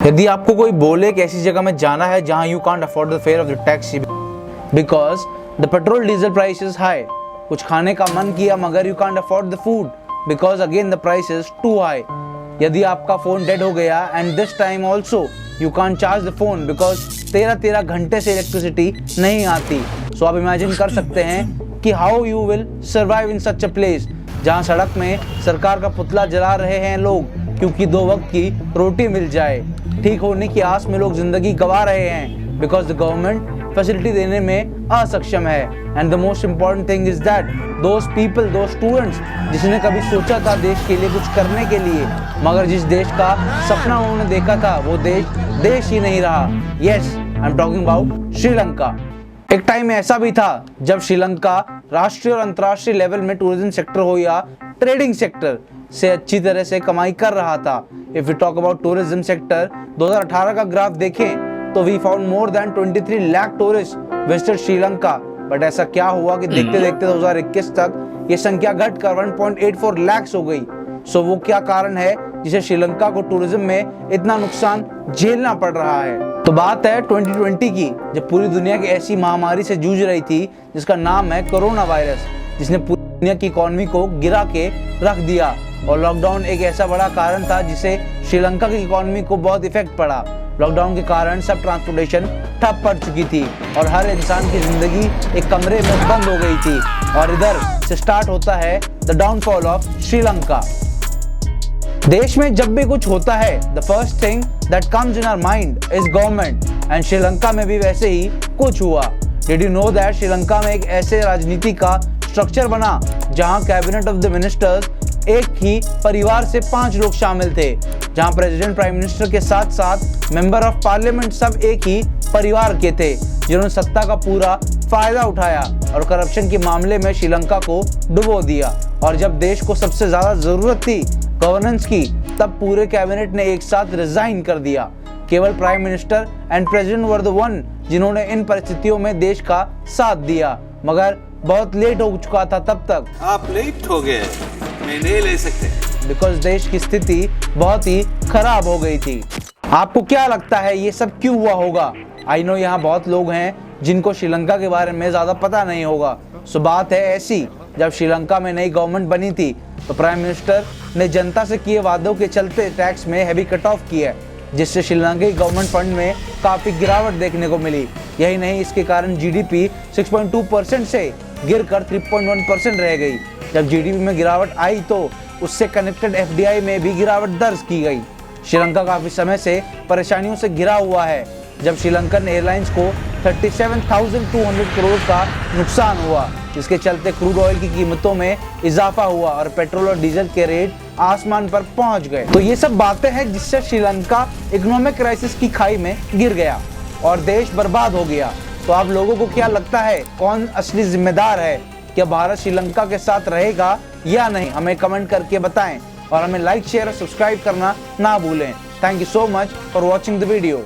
यदि आपको कोई बोले कि ऐसी जगह में जाना है जहां you can't afford the fare of the taxi because the petrol diesel price is high, कुछ खाने का मन किया मगर you can't afford the food because again the price is too high. यदि आपका फोन डेड हो गया and this time also you can't charge the phone because 13 घंटे से इलेक्ट्रिसिटी नहीं आती। सो आप इमेजिन कर सकते हैं कि how you will survive in such a place जहां सड़क में सरकार का पुतला जला रहे हैं लोग क्योंकि 2 वक्त की रोटी मिल जाए। ठीक होने की आस में लोग जिंदगी गंवा रहे हैं बिकॉज द गवर्नमेंट फैसिलिटी देने में असक्षम है। And the most important thing is that those people, those students जिसने कभी सोचा था देश के लिए कुछ करने के लिए मगर जिस देश का सपना उन्होंने देखा था वो देश ही नहीं रहा। Yes, I am talking about Sri Lanka. एक टाइम ऐसा भी था जब श्रीलंका राष्ट्रीय और अंतर्राष्ट्रीय लेवल में टूरिज्म सेक्टर हो या ट्रेडिंग सेक्टर से अच्छी तरह से कमाई कर रहा था। If you talk about tourism sector 2018 का ग्राफ देखें तो we found more than 23 lakh tourist visited Sri Lanka. But ऐसा क्या हुआ कि देखते देखते 2021 तक ये संख्या घटकर 1.84 लाख हो गई। सो वो क्या कारण है जिसे श्रीलंका को टूरिज्म में इतना नुकसान झेलना पड़ रहा है? तो बात है 2020 की, जब पूरी दुनिया की ऐसी महामारी से जूझ रही थी जिसका नाम है कोरोना वायरस, जिसने पूरी दुनिया की इकोनॉमी को गिरा के रख दिया। और लॉकडाउन एक ऐसा बड़ा कारण था जिससे श्रीलंका की इकोनॉमी को बहुत इफेक्ट पड़ा। लॉकडाउन के कारण सब ट्रांसपोर्टेशन ठप पड़ चुकी थी और हर इंसान की जिंदगी एक कमरे में बंद हो गई थी। और इधर से स्टार्ट होता है द डाउनफॉल ऑफ श्रीलंका। देश में जब भी कुछ होता है the first thing that comes in our mind is government and Sri Lanka में भी वैसे ही कुछ हुआ। Did you know that Sri Lanka में एक ऐसे राजनीति का स्ट्रक्चर बना जहां कैबिनेट ऑफ द मिनिस्टर्स एक ही परिवार से 5 लोग शामिल थे, जहां प्रेसिडेंट प्राइम मिनिस्टर के साथ साथ मेंबर ऑफ पार्लियामेंट सब एक ही परिवार के थे जिन्होंने सत्ता का पूरा फायदा उठाया और करप्शन के मामले में श्रीलंका को डुबो दिया। और जब देश को सबसे ज्यादा जरूरत थी गवर्नेंस की तब पूरे कैबिनेट ने एक साथ रिजाइन कर दिया। केवल prime minister and president were the one जिन्होंने इन परिस्थितियों में देश का साथ दिया, मगर बहुत लेट हो चुका था तब तक। आप लेट हो गए, मैं नहीं ले सकते बिकॉज देश की स्थिति बहुत ही खराब हो गई थी। आपको क्या लगता है ये सब क्यों हुआ होगा? आई नो यहाँ बहुत लोग हैं जिनको श्रीलंका के बारे में ज्यादा पता नहीं होगा। सो बात है ऐसी, जब श्रीलंका में नई गवर्नमेंट बनी थी तो प्राइम मिनिस्टर ने जनता से किए वादों के चलते टैक्स में हैवी कट ऑफ किया, जिससे श्रीलंका गवर्नमेंट फंड में काफी गिरावट देखने को मिली। यही नहीं, इसके कारण जीडीपी 6.2% से गिरकर 3.1% रह गई। जब जीडीपी में गिरावट आई तो उससे कनेक्टेड एफडीआई में भी गिरावट दर्ज की गई। श्रीलंका काफी समय से परेशानियों से घिरा हुआ है। जब श्रीलंकन एयरलाइंस को 37,200 करोड़ का नुकसान हुआ, जिसके चलते क्रूड ऑयल की कीमतों में इजाफा हुआ और पेट्रोल और डीजल के रेट आसमान पर पहुंच गए। तो ये सब बातें हैं जिससे श्रीलंका इकोनॉमिक क्राइसिस की खाई में गिर गया और देश बर्बाद हो गया। तो आप लोगों को क्या लगता है कौन असली जिम्मेदार है? क्या भारत श्रीलंका के साथ रहेगा या नहीं? हमें कमेंट करके बताएं और हमें लाइक, शेयर और सब्सक्राइब करना ना भूलें। Thank you so much for watching the video.